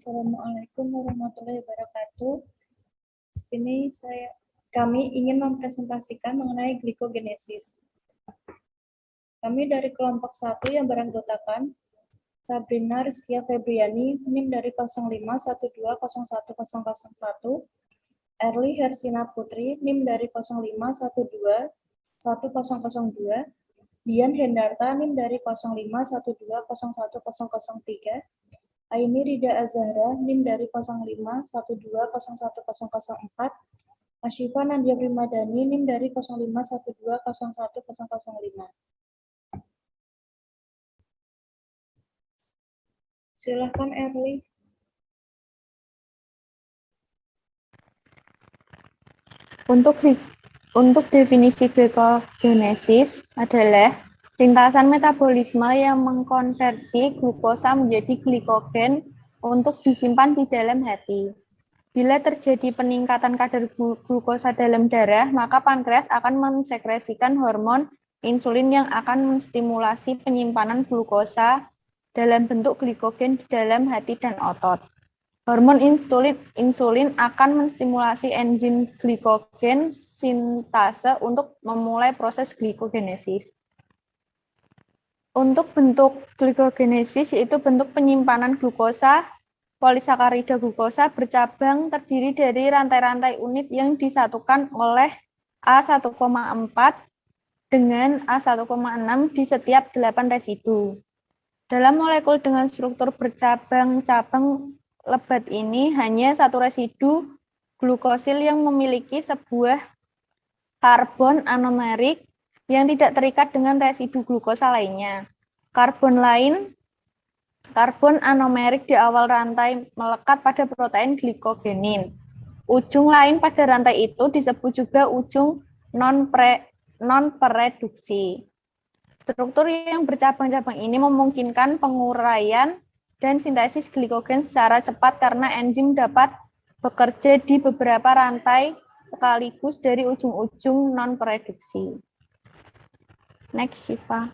Assalamualaikum warahmatullahi wabarakatuh. Di sini kami ingin mempresentasikan mengenai glikogenesis. Kami dari kelompok 1 yang beranggotakan Sabrina Rizkia Febriani, NIM dari 0512010101, Erli Hersina Putri, NIM dari 05121002, Dian Hendarta, NIM dari 0512011003, Aini Rida Azahra, NIM dari 0512011004, Asyifa Nadia Primadani, NIM dari 0512011005. Silakan Erli. Untuk definisi glikogenesis adalah lintasan metabolisme yang mengkonversi glukosa menjadi glikogen untuk disimpan di dalam hati. Bila terjadi peningkatan kadar glukosa dalam darah, maka pankreas akan mensekresikan hormon insulin yang akan menstimulasi penyimpanan glukosa dalam bentuk glikogen di dalam hati dan otot. Hormon insulin akan menstimulasi enzim glikogen sintase untuk memulai proses glikogenesis. Untuk bentuk glikogenesis yaitu bentuk penyimpanan glukosa, polisakarida glukosa bercabang terdiri dari rantai-rantai unit yang disatukan oleh A1,4 dengan A1,6 di setiap 8 residu. Dalam molekul dengan struktur bercabang-cabang lebat ini hanya satu residu glukosil yang memiliki sebuah karbon anomerik yang tidak terikat dengan residu glukosa lainnya. Karbon anomerik di awal rantai melekat pada protein glikogenin. Ujung lain pada rantai itu disebut juga ujung non-pereduksi. Struktur yang bercabang-cabang ini memungkinkan penguraian dan sintesis glikogen secara cepat karena enzim dapat bekerja di beberapa rantai sekaligus dari ujung-ujung non-pereduksi. Next, Syifa.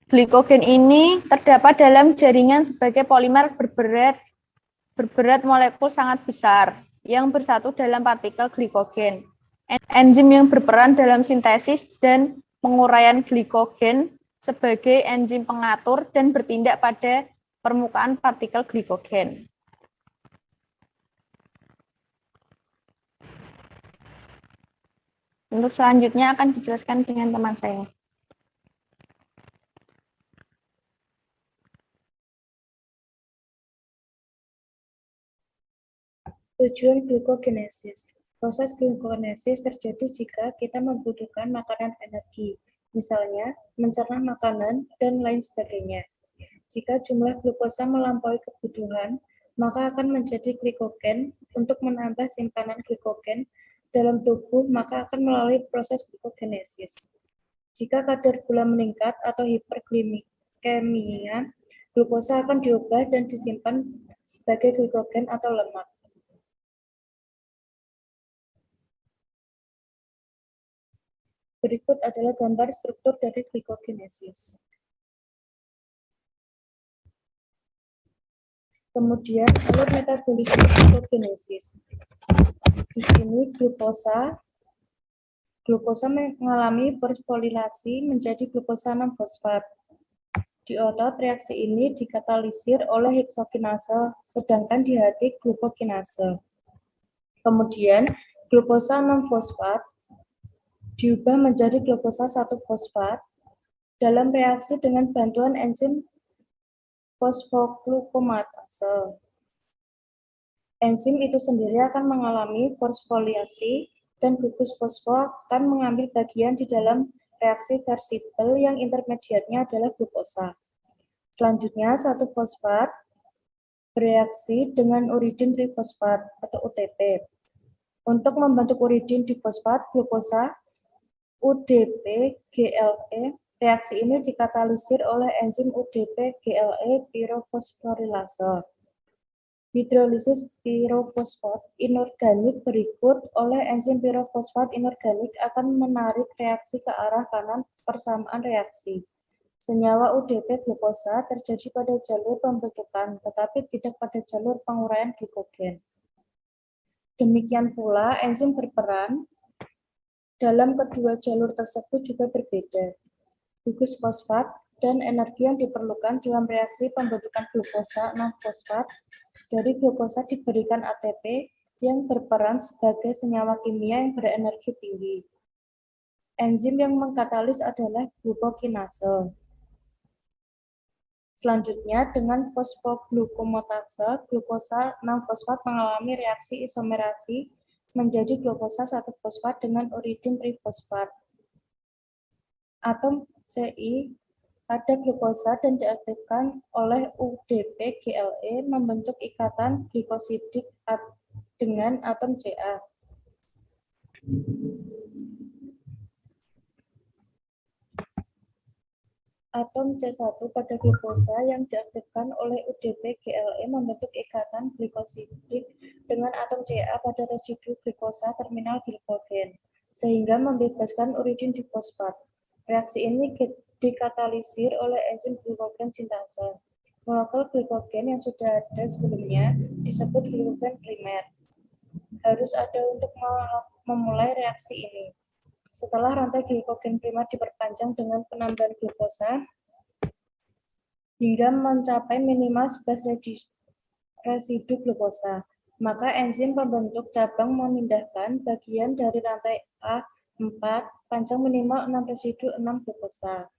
Glikogen ini terdapat dalam jaringan sebagai polimer berberat molekul sangat besar yang bersatu dalam partikel glikogen. Enzim yang berperan dalam sintesis dan penguraian glikogen sebagai enzim pengatur dan bertindak pada permukaan partikel glikogen. Untuk selanjutnya akan dijelaskan dengan teman saya. Tujuan glikogenesis. Proses glikogenesis terjadi jika kita membutuhkan makanan energi, misalnya mencerna makanan dan lain sebagainya. Jika jumlah glukosa melampaui kebutuhan, maka akan menjadi glikogen. Untuk menambah simpanan glikogen dalam tubuh, maka akan melalui proses glikogenesis. Jika kadar gula meningkat atau hiperglikemia, glukosa akan diubah dan disimpan sebagai glikogen atau lemak. Berikut adalah gambar struktur dari glikogenesis. Kemudian, alur metabolisme glikogenesis. Di sini glukosa mengalami fosforilasi menjadi glukosa 6-fosfat. Di otot, reaksi ini dikatalisir oleh heksokinase, sedangkan di hati glukokinase. Kemudian, glukosa 6-fosfat diubah menjadi glukosa 1-fosfat dalam reaksi dengan bantuan enzim fosfoglucomatase. Enzim itu sendiri akan mengalami fosforilasi dan gugus fosfo akan mengambil bagian di dalam reaksi versibel yang intermediatnya adalah glukosa. Selanjutnya, 1-fosfat bereaksi dengan uridin trifosfat atau UTP. Untuk membentuk uridin difosfat glukosa UDP-GLE, reaksi ini dikatalisir oleh enzim UDP-GLE pirofosforilase. Hidrolisis pirofosfat inorganik berikut oleh enzim pirofosfat inorganik akan menarik reaksi ke arah kanan persamaan reaksi. Senyawa UDP glukosa terjadi pada jalur pembentukan, tetapi tidak pada jalur penguraian glikogen. Demikian pula, enzim berperan dalam kedua jalur tersebut juga berbeda. Gugus fosfat dan energi yang diperlukan dalam reaksi pembentukan glukosa 6-fosfat dari glukosa diberikan ATP yang berperan sebagai senyawa kimia yang berenergi tinggi. Enzim yang mengkatalis adalah glukokinase. Selanjutnya, dengan fosfoglucomatase, glukosa 6-fosfat mengalami reaksi isomerasi menjadi glukosa 1-fosfat dengan uridin trifosfat. Atom Ci pada glukosa dan diaktifkan oleh UDP-GLE membentuk ikatan glikosidik dengan atom Ca. Atom C1 pada glukosa yang diaktifkan oleh UDP-GLE membentuk ikatan glikosidik dengan atom Ca pada residu glikosa terminal glikogen, sehingga membebaskan uridin difosfat. Reaksi ini dikatalisir oleh enzim glikogen sintase. Molekul glikogen yang sudah ada sebelumnya disebut glikogen primer. Harus ada untuk memulai reaksi ini. Setelah rantai glikogen primer diperpanjang dengan penambahan glukosa hingga mencapai minimal 11 residu glukosa, maka enzim pembentuk cabang memindahkan bagian dari rantai A4 panjang minimal 6 residu 6 glukosa.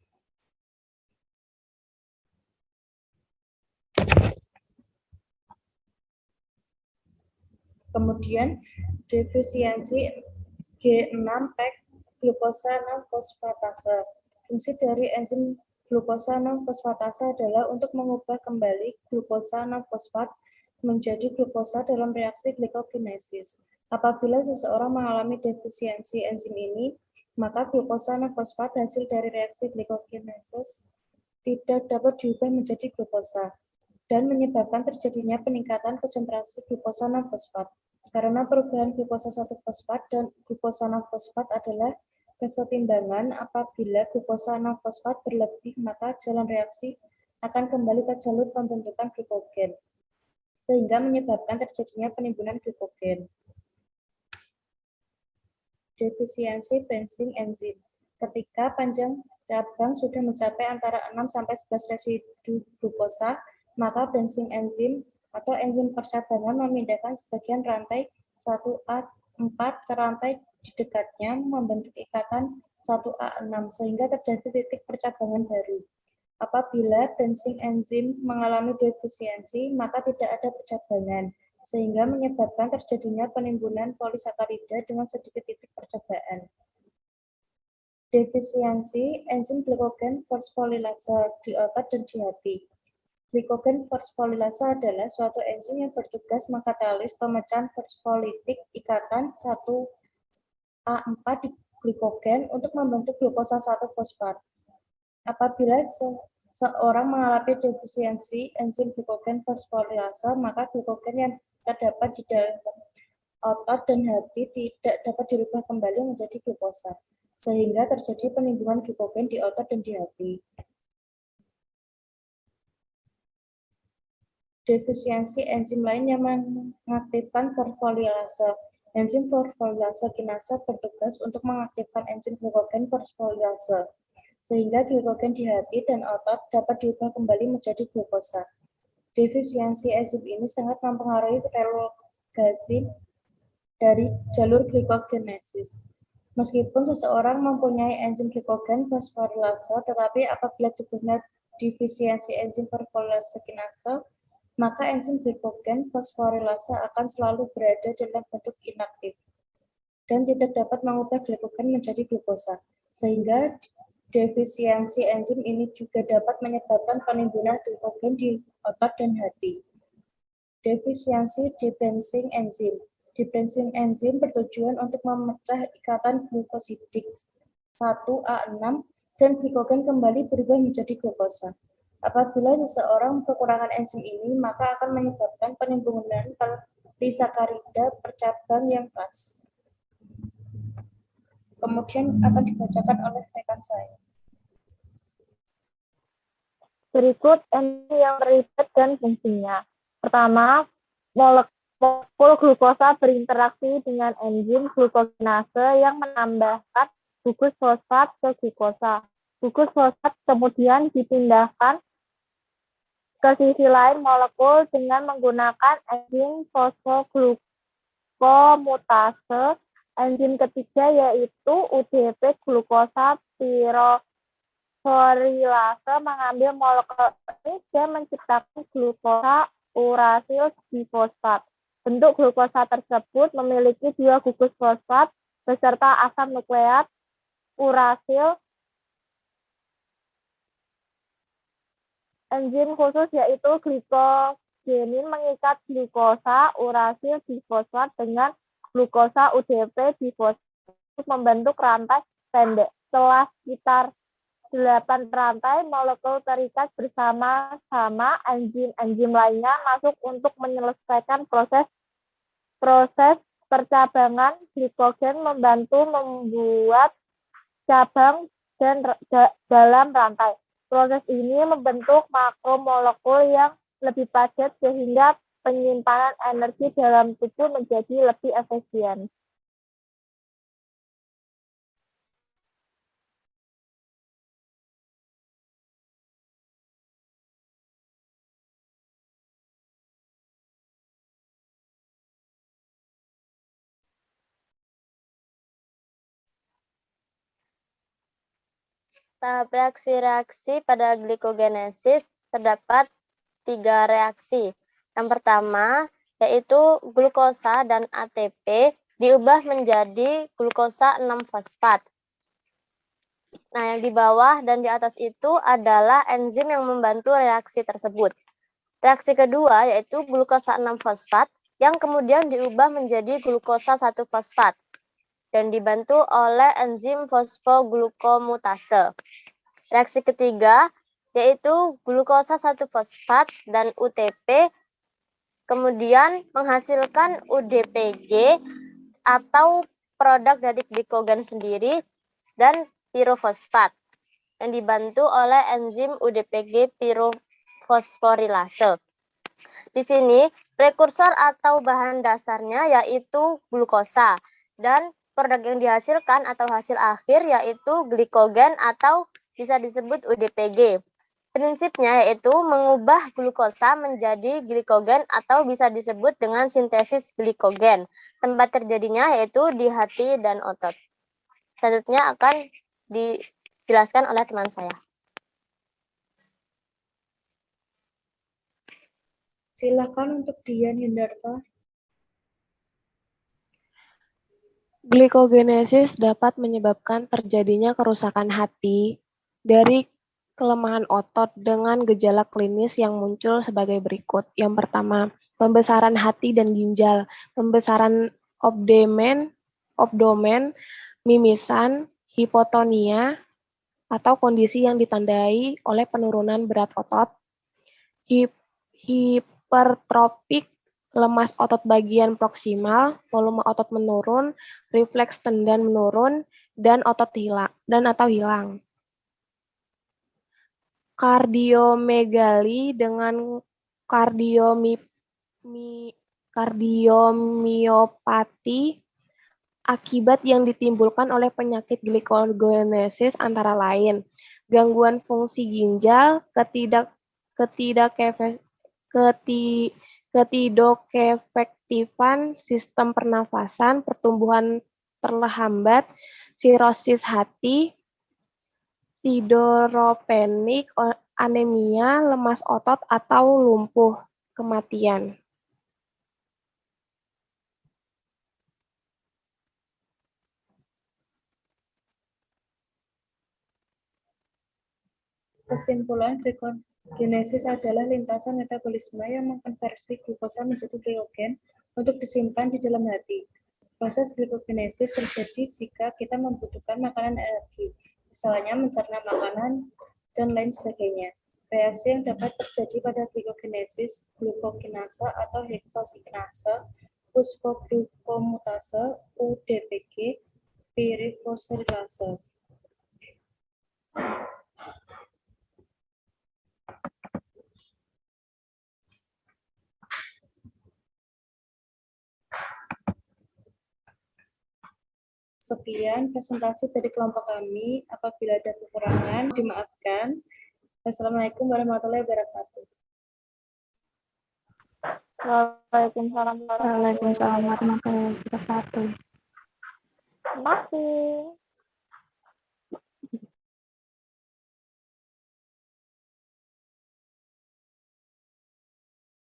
Kemudian defisiensi G6-PEG glukosa 6-fosfatase. Fungsi dari enzim glukosa 6-fosfatase adalah untuk mengubah kembali glukosa 6-fosfat menjadi glukosa dalam reaksi glikogenesis. Apabila seseorang mengalami defisiensi enzim ini, maka glukosa 6-fosfat hasil dari reaksi glikogenesis tidak dapat diubah menjadi glukosa dan menyebabkan terjadinya peningkatan konsentrasi glukosa 6-fosfat. Karena perubahan glukosa 1-fosfat dan glukosa 6-fosfat adalah kesetimbangan, apabila glukosa 6-fosfat berlebih, maka jalan reaksi akan kembali ke jalur pembentukan glikogen, sehingga menyebabkan terjadinya penimbunan glikogen. Defisiensi benzing enzim. Ketika panjang cabang sudah mencapai antara 6-11 residu glukosa, maka benzing enzim atau enzim percabangan memindahkan sebagian rantai 1A4 ke rantai di dekatnya membentuk ikatan 1A6 sehingga terjadi titik percabangan baru. Apabila benzing enzim mengalami defisiensi, maka tidak ada percabangan, sehingga menyebabkan terjadinya penimbunan polisakarida dengan sedikit titik percobaan. Defisiensi enzim glikogen fosfolilase di otot dan di hati. Glikogen fosfolilase adalah suatu enzim yang bertugas mengkatalis pemecahan fosfolitik ikatan 1A4 di glikogen untuk membentuk glukosa 1-fosfat. Apabila seorang mengalami defisiensi enzim glikogen fosfolilase, maka glikogen yang terdapat di dalam otot dan hati tidak dapat dirubah kembali menjadi glukosa, sehingga terjadi penimbunan glikogen di otot dan di hati. Defisiensi enzim lain yang mengaktifkan fosfolilase. Enzim fosfolilase kinase bertugas untuk mengaktifkan enzim glikogen fosfolilase, sehingga glikogen di hati dan otot dapat diubah kembali menjadi glukosa. Defisiensi enzim ini sangat mempengaruhi relokasi dari jalur glikogenesis. Meskipun seseorang mempunyai enzim glikogen fosfolilase, tetapi apabila tubuhnya defisiensi enzim fosfolilase kinase, maka enzim glikogen fosfolilase akan selalu berada dalam bentuk inaktif dan tidak dapat mengubah glikogen menjadi glukosa, sehingga defisiensi enzim ini juga dapat menyebabkan penimbunan glikogen di otot dan hati. Defisiensi debenzing enzim. Debenzing enzim bertujuan untuk memecah ikatan glukosidik 1A6 dan glikogen kembali berubah menjadi glukosa. Apabila seseorang kekurangan enzim ini, maka akan menyebabkan penimbunan polisakarida percabang yang khas. Kemudian akan dibacakan oleh rekan saya. Berikut enzim yang terlibat dan fungsinya. Pertama, molekul glukosa berinteraksi dengan enzim glukokinase yang menambahkan gugus fosfat ke glukosa. Gugus fosfat kemudian dipindahkan ke sisi lain molekul dengan menggunakan enzim fosfoglukomutase. Enzim ketiga yaitu UDP glukosa piroforilase mengambil molekul ini dan menciptakan glukosa urasil difosfat. Bentuk glukosa tersebut memiliki 2 gugus fosfat beserta asam nukleat urasil. Enzim khusus yaitu glikogenin mengikat glukosa urasil difosfat dengan glukosa UDP difosfat untuk membentuk rantai pendek. Setelah sekitar 8 rantai, molekul terikat bersama-sama, enzim-enzim lainnya masuk untuk menyelesaikan proses percabangan. Glikogen membantu membuat cabang dan dalam rantai. Proses ini membentuk makromolekul yang lebih padat sehingga penyimpanan energi dalam tubuh menjadi lebih efisien. Tahap reaksi-reaksi pada glikogenesis terdapat 3 reaksi. Yang pertama, yaitu glukosa dan ATP diubah menjadi glukosa 6-fosfat. Nah, yang di bawah dan di atas itu adalah enzim yang membantu reaksi tersebut. Reaksi kedua yaitu glukosa 6-fosfat yang kemudian diubah menjadi glukosa 1-fosfat dan dibantu oleh enzim fosfoglukomutase. Reaksi ketiga yaitu glukosa 1-fosfat dan UTP kemudian menghasilkan UDPG atau produk dari glikogen sendiri dan pirofosfat yang dibantu oleh enzim UDPG pirofosforilase. Di sini prekursor atau bahan dasarnya yaitu glukosa dan produk yang dihasilkan atau hasil akhir yaitu glikogen atau bisa disebut UDPG. Prinsipnya yaitu mengubah glukosa menjadi glikogen atau bisa disebut dengan sintesis glikogen. Tempat terjadinya yaitu di hati dan otot. Selanjutnya akan dijelaskan oleh teman saya. Silakan untuk Dian Hendarta. Glikogenesis dapat menyebabkan terjadinya kerusakan hati dari kelemahan otot dengan gejala klinis yang muncul sebagai berikut. Yang pertama, pembesaran hati dan ginjal, pembesaran abdomen, mimisan, hipotonia, atau kondisi yang ditandai oleh penurunan berat otot, hipertropik, lemas otot bagian proksimal, volume otot menurun, refleks tendon menurun, dan otot hilang. Kardiomegali dengan kardiomiopati akibat yang ditimbulkan oleh penyakit glikogenesis antara lain gangguan fungsi ginjal, ketidakefektifan sistem pernafasan, pertumbuhan terhambat, sirosis hati, sideropenik, anemia, lemas otot, atau lumpuh, kematian. Kesimpulan, glikogenesis adalah lintasan metabolisme yang mengkonversi glukosa menjadi glikogen untuk disimpan di dalam hati. Proses glikogenesis terjadi jika kita membutuhkan makanan energi, misalnya mencerna makanan dan lain sebagainya. Reaksi yang dapat terjadi pada glikogenesis, glukokinase atau heksokinase, fosfoglukomutase, UDPG, pirifosforilase. Sekian presentasi dari kelompok kami. Apabila ada kekurangan, dimaafkan. Assalamualaikum warahmatullahi wabarakatuh. Waalaikumsalam warahmatullahi Waalaikumsalam wabarakatuh. warahmatullahi wabarakatuh. Terima kasih.